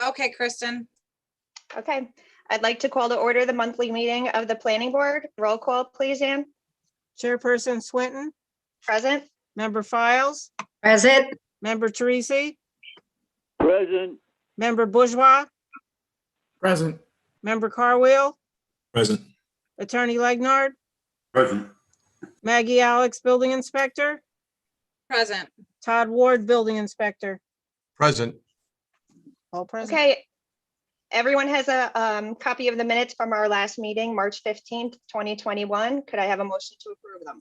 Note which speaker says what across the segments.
Speaker 1: Okay, Kristen.
Speaker 2: Okay, I'd like to call to order the monthly meeting of the planning board. Roll call, please, Ann.
Speaker 3: Chairperson Swinton,
Speaker 2: Present.
Speaker 3: Member Files,
Speaker 4: Present.
Speaker 3: Member Teresi,
Speaker 5: Present.
Speaker 3: Member Bourgeois,
Speaker 6: Present.
Speaker 3: Member Carwheel,
Speaker 6: Present.
Speaker 3: Attorney Legnard,
Speaker 6: Present.
Speaker 3: Maggie Alex, Building Inspector,
Speaker 1: Present.
Speaker 3: Todd Ward, Building Inspector.
Speaker 6: Present.
Speaker 3: All present.
Speaker 2: Okay. Everyone has a copy of the minutes from our last meeting, March 15th, 2021. Could I have a motion to approve them?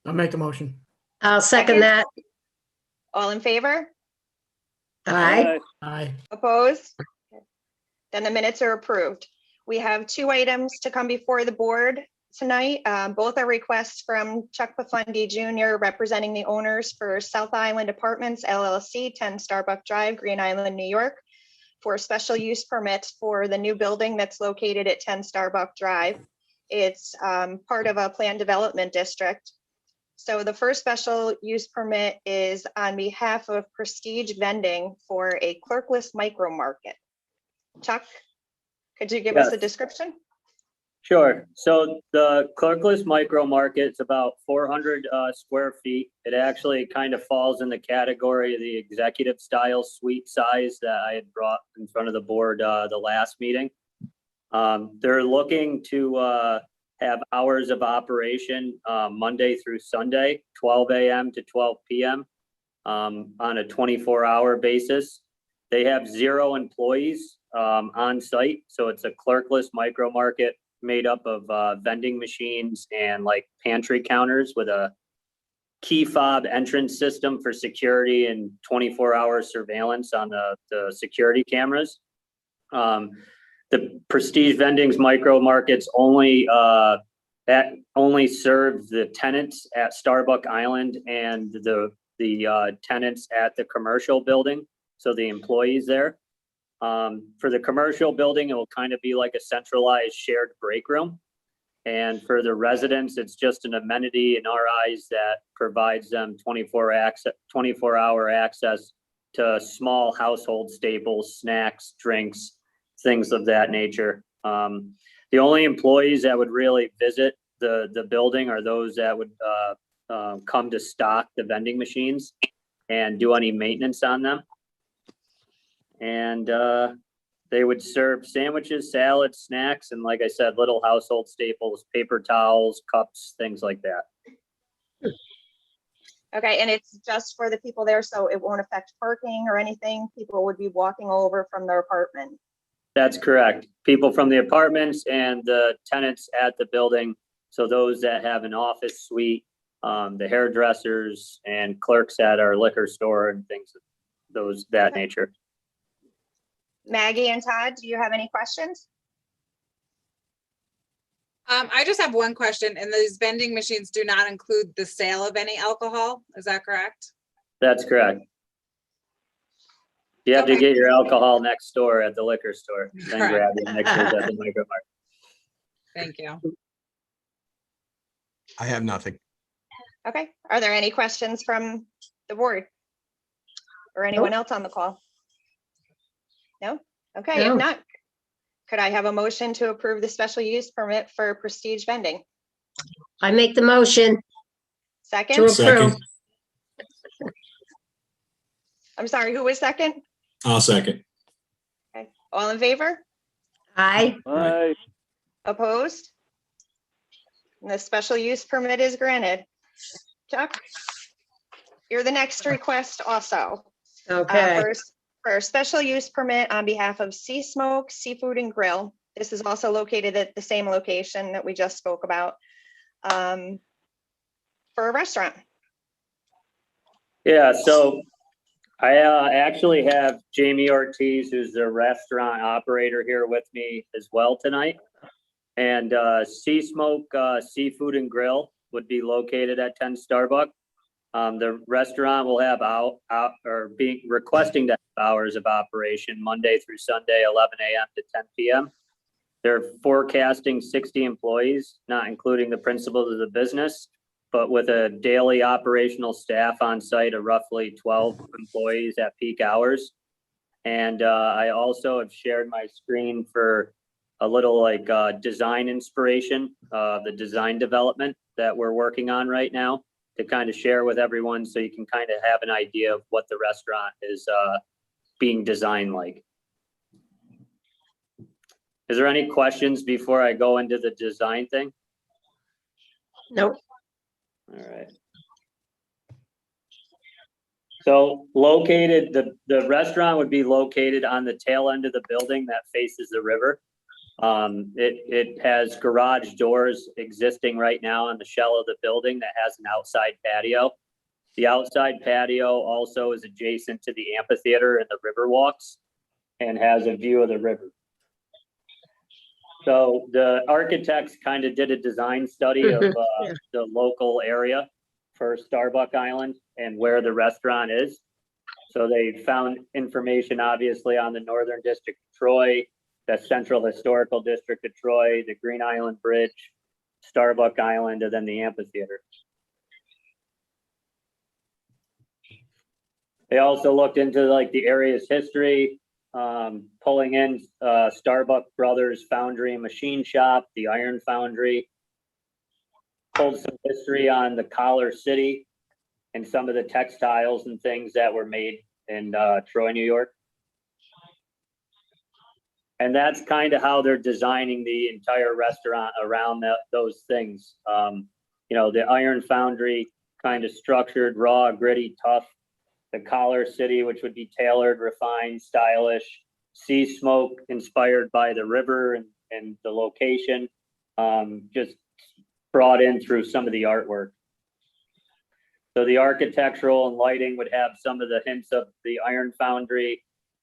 Speaker 6: I'll make the motion.
Speaker 4: I'll second
Speaker 2: Second.
Speaker 4: that.
Speaker 2: All in favor?
Speaker 4: Aye.
Speaker 6: Aye.
Speaker 2: Opposed? Then the minutes are approved. We have two items to come before the board tonight. Both are requests from Chuck Pafundi Jr., representing the owners for South Island Apartments LLC, 10 Starbuck Drive, Green Island, New York, for special use permits for the new building that's located at 10 Starbuck Drive. It's part of a planned development district. So the first special use permit is on behalf of Prestige Vending for a clerkless micro market. Chuck, could you give us a
Speaker 5: Yes.
Speaker 2: description?
Speaker 5: Sure. So the clerkless micro market is about 400 square feet. It actually kind of falls in the category of the executive style suite size that I had brought in front of the board the last meeting. They're looking to have hours of operation Monday through Sunday, 12 a.m. to 12 p.m. On a 24-hour basis. They have 0 employees on site, so it's a clerkless micro market made up of vending machines and like pantry counters with a key fob entrance system for security and 24-hour surveillance on the security cameras. The Prestige Vending's micro markets only serve the tenants at Starbuck Island and the tenants at the commercial building, so the employees there. For the commercial building, it will kind of be like a centralized shared break room. And for the residents, it's just an amenity in our eyes that provides them 24-hour access to small household staples, snacks, drinks, things of that nature. The only employees that would really visit the building are those that would come to stock the vending machines and do any maintenance on them. And they would serve sandwiches, salads, snacks, and like I said, little household staples, paper towels, cups, things like that.
Speaker 2: Okay, and it's just for the people there, so it won't affect parking or anything? People would be walking over from their apartment?
Speaker 5: That's correct. People from the apartments and the tenants at the building. So those that have an office suite, the hairdressers and clerks at our liquor store and things of that nature.
Speaker 2: Maggie and Todd, do you have any questions?
Speaker 1: I just have one question, and these vending machines do not include the sale of any alcohol. Is that correct?
Speaker 5: That's correct. You have to
Speaker 1: Okay.
Speaker 5: get your alcohol next door at the liquor store, then
Speaker 1: Correct.
Speaker 5: grab your mixers at the micro market.
Speaker 1: Thank you.
Speaker 6: I have nothing.
Speaker 2: Okay, are there any questions from the board? Or anyone else on the call? No? Okay,
Speaker 4: No.
Speaker 2: if not, could I have a motion to approve the special use permit for Prestige Vending?
Speaker 4: I make the motion to
Speaker 2: Second?
Speaker 4: approve.
Speaker 6: Second.
Speaker 2: I'm sorry, who was second?
Speaker 6: I'll second.
Speaker 2: Okay, all in favor?
Speaker 4: Aye.
Speaker 5: Aye.
Speaker 2: Opposed? And the special use permit is granted. Chuck? You're the next request also.
Speaker 4: Okay.
Speaker 2: For a special use permit on behalf of Sea Smoke Seafood and Grill. This is also located at the same location that we just spoke about. For a restaurant.
Speaker 5: Yeah, so I actually have Jamie Ortiz, who's the restaurant operator, here with me as well tonight. And Sea Smoke Seafood and Grill would be located at 10 Starbuck. The restaurant will have be requesting to have hours of operation Monday through Sunday, 11 a.m. to 10 p.m. They're forecasting 60 employees, not including the principals of the business. but with a daily operational staff on site of roughly 12 employees at peak hours. And I also have shared my screen for a little like design inspiration, the design development that we're working on right now to kind of share with everyone so you can kind of have an idea of what the restaurant is being designed like. Is there any questions before I go into the design thing?
Speaker 4: Nope.
Speaker 5: All right. So located, the restaurant would be located on the tail end of the building that faces the river. It has garage doors existing right now on the shell of the building that has an outside patio. The outside patio also is adjacent to the amphitheater and the river walks and has a view of the river. So the architects kind of did a design study of the local area for Starbuck Island and where the restaurant is. So they found information obviously on the Northern District of Troy, the Central Historical District of Troy, the Green Island Bridge, Starbuck Island, and then the amphitheater. They also looked into like the area's history, pulling in Starbuck Brothers Foundry and Machine Shop, the Iron Foundry, pulled some history on the Collar City and some of the textiles and things that were made in Troy, New York. And that's kind of how they're designing the entire restaurant around those things. You know, the Iron Foundry kind of structured, raw, gritty, tough. The Collar City, which would be tailored, refined, stylish. Sea Smoke, inspired by the river and the location, just brought in through some of the artwork. So the architectural and lighting would have some of the hints of the Iron Foundry.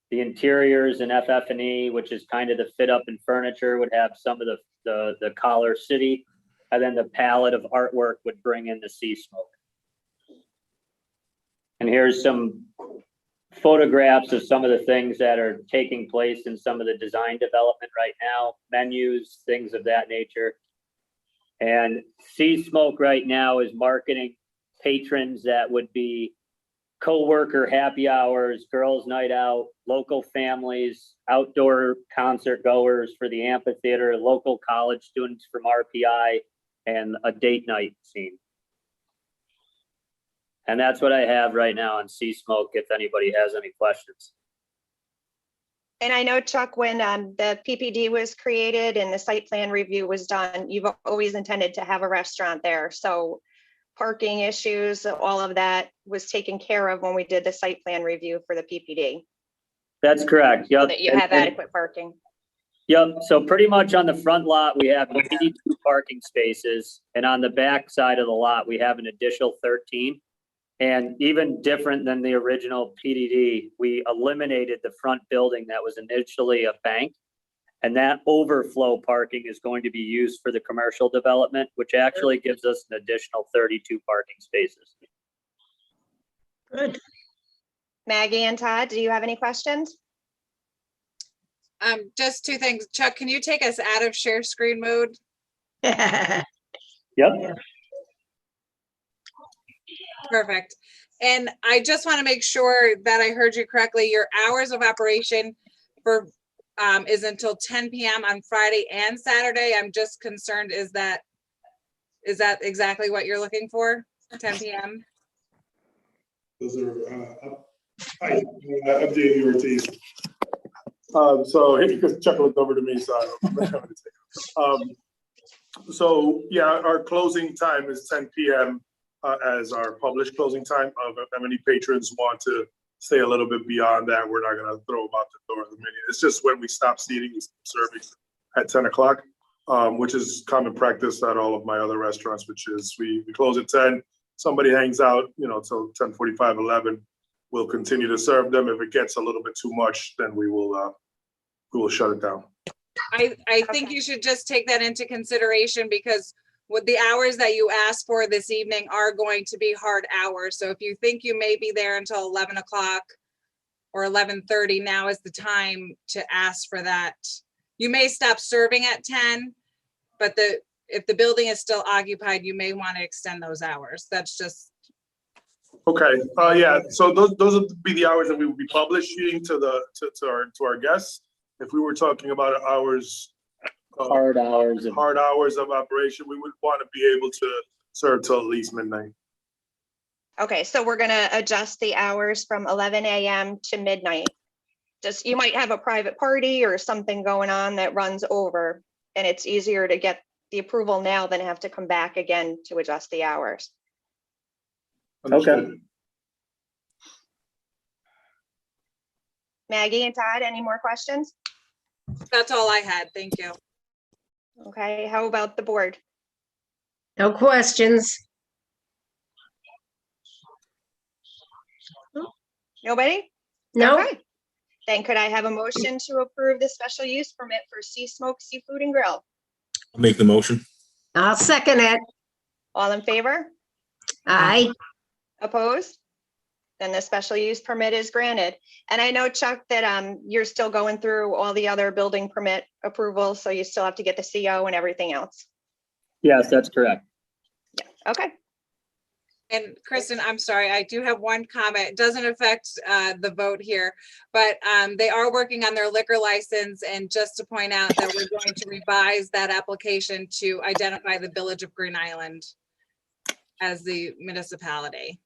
Speaker 5: The interiors and FF&E, which is kind of the fit up and furniture, would have some of the Collar City. And then the palette of artwork would bring in the Sea Smoke. And here's some photographs of some of the things that are taking place in some of the design development right now, menus, things of that nature. And Sea Smoke right now is marketing patrons that would be co-worker happy hours, girls' night out, local families, outdoor concert goers for the amphitheater, local college students from RPI, and a date night scene. And that's what I have right now on Sea Smoke, if anybody has any questions.
Speaker 2: And I know, Chuck, when the PPD was created and the site plan review was done, you've always intended to have a restaurant there. So parking issues, all of that was taken care of when we did the site plan review for the PPD.
Speaker 5: That's correct. Yep.
Speaker 2: So that you have adequate parking.
Speaker 5: Yep. So pretty much on the front lot, we have 82 parking spaces. And on the back side of the lot, we have an additional 13. And even different than the original PDD, we eliminated the front building that was initially a bank. And that overflow parking is going to be used for the commercial development, which actually gives us an additional 32 parking spaces.
Speaker 4: Good.
Speaker 2: Maggie and Todd, do you have any questions?
Speaker 1: Just two things. Chuck, can you take us out of share screen mode?
Speaker 5: Yep.
Speaker 1: Perfect. And I just want to make sure that I heard you correctly. Your hours of operation for is until 10 p.m. on Friday and Saturday. I'm just concerned, is that exactly what you're looking for? 10 p.m.
Speaker 7: Those are, hi, I'm Jamie Ortiz. So because Chuck looked over to me, so I'm not going to take it. So yeah, our closing time is 10 p.m. As our published closing time. If any patrons want to stay a little bit beyond that, we're not going to throw them out the door of the menu. It's just when we stop seating and serving at 10 o'clock, which is common practice at all of my other restaurants, which is we close at 10. Somebody hangs out, till 10:45, 11. We'll continue to serve them. If it gets a little bit too much, then we will shut it down.
Speaker 1: I think you should just take that into consideration, because with the hours that you asked for this evening are going to be hard hours. So if you think you may be there until 11 o'clock or 11:30, now is the time to ask for that. You may stop serving at 10, but if the building is still occupied, you may want to extend those hours. That's just,
Speaker 7: Okay, yeah, so those would be the hours that we would be publishing to our guests. If we were talking about hours,
Speaker 5: Hard hours. of-
Speaker 7: hard hours of operation, we would want to be able to serve till at least midnight.
Speaker 2: Okay, so we're gonna adjust the hours from 11 AM to midnight. Just, you might have a private party or something going on that runs over, and it's easier to get the approval now than have to come back again to adjust the hours.
Speaker 7: Understood.
Speaker 2: Maggie and Todd, any more questions?
Speaker 1: that's all I had. Thank you.
Speaker 2: Okay, how about the board?
Speaker 4: No questions.
Speaker 2: Nobody?
Speaker 4: No,
Speaker 2: Okay. Then could I have a motion to approve the special use permit for Sea Smoke Seafood and Grill?
Speaker 6: I'll make the motion.
Speaker 4: I'll second it.
Speaker 2: All in favor?
Speaker 4: Aye.
Speaker 2: Opposed? Then the special use permit is granted. And I know, Chuck, that you're still going through all the other building permit approvals, so you still have to get the CO and everything else.
Speaker 5: Yes, that's correct.
Speaker 2: Okay,
Speaker 1: And Kristen, I'm sorry, I do have one comment. It doesn't affect the vote here, but they are working on their liquor license. And just to point out that we're going to revise that application to identify the Village of Green Island as the municipality,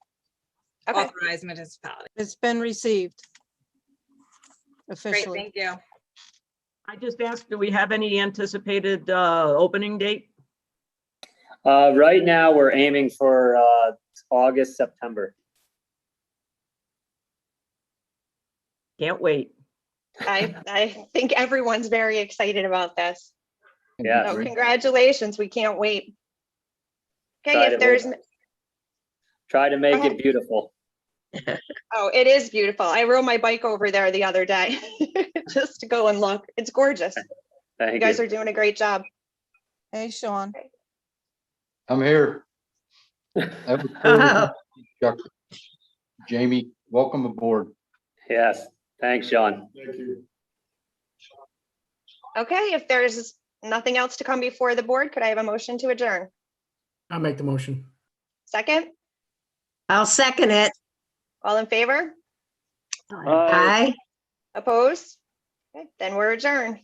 Speaker 2: okay.
Speaker 1: authorized municipality.
Speaker 3: It's been received.
Speaker 1: Great,
Speaker 3: Officially.
Speaker 1: thank you.
Speaker 8: I just asked, do we have any anticipated opening date?
Speaker 5: Right now, we're aiming for August, September.
Speaker 8: Can't wait.
Speaker 2: I think everyone's very excited about this.
Speaker 5: Yeah.
Speaker 2: So congratulations, we can't wait. Okay,
Speaker 5: Tried
Speaker 2: if
Speaker 5: it
Speaker 2: there's,
Speaker 5: Try to make
Speaker 2: ahead.
Speaker 5: it beautiful.
Speaker 2: oh, it is beautiful. I rode my bike over there the other day just to go and look. It's gorgeous. You
Speaker 5: Thank
Speaker 2: guys
Speaker 5: you.
Speaker 2: are doing a great job.
Speaker 3: Hey, Sean.
Speaker 9: I'm here. I have a
Speaker 4: Oh.
Speaker 9: Chuck. Jamie, welcome aboard.
Speaker 5: Yes, thanks, Sean.
Speaker 7: Thank you.
Speaker 2: Okay, if there's nothing else to come before the board, could I have a motion to adjourn?
Speaker 6: I'll make the motion.
Speaker 2: Second,
Speaker 4: I'll second it.
Speaker 2: all in favor?
Speaker 4: Aye.
Speaker 2: Opposed? Okay, then we're adjourned.